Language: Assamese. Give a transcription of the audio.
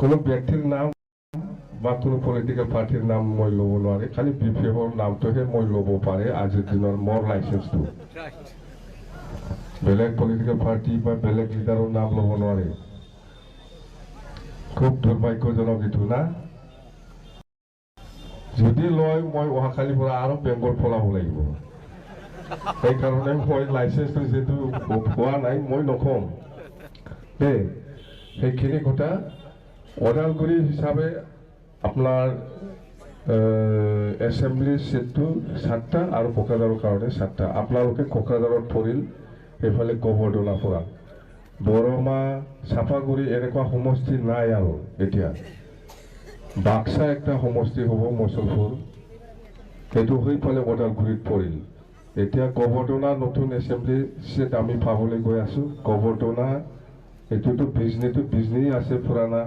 কোনো ব্যক্তিৰ নাম বা কোনো পলিটিক্যাল পাৰ্টিৰ নাম মই ল'ব নোৱাৰে, খালি BPF-ৰ নামটোহে মই ল'ব পাৰে আজিৰ দিনৰ মোৰ লাইসেন্সটো। বেলেগ পলিটিক্যাল পাৰ্টি বা বেলেগ লিডাৰৰ নাম ল'ব নোৱাৰে। খুব দুৰ্ভাগ্যজনক এইটো না। যদি লয় মই অহাকালিৰ পৰা আৰু বেংগল পলাব লাগিব। সেইকাৰণে মই লাইসেন্সটো যেটো হোৱা নাই মই নকম দেই। সেইখিনি কথা ওদালগুৰি হিচাপে আপনাৰ এসেম্বলি সিটটো 7টা আৰ কোকৰাঝাৰেৰ কাৰণে 7টা। আপনাদেৰ কোকৰাঝাৰত পৰিল, এফালে গোবৰ্ধনা পৰা বৰমা চাপাগুৰি এনেকুৱা সমষ্টি নাই আৰু এতিয়া। বাক্সা একটা সমষ্টি হ'ব মুছলপুৰ, সেইটো সেইফালে ওদালগুৰিত পৰিল। এতিয়া গোবৰ্ধনা নতুন এসেম্বলি সিট আমি পাবলৈ গৈ আছো। গোবৰ্ধনা এইটোতো বিজনী আছে পুৰাণা।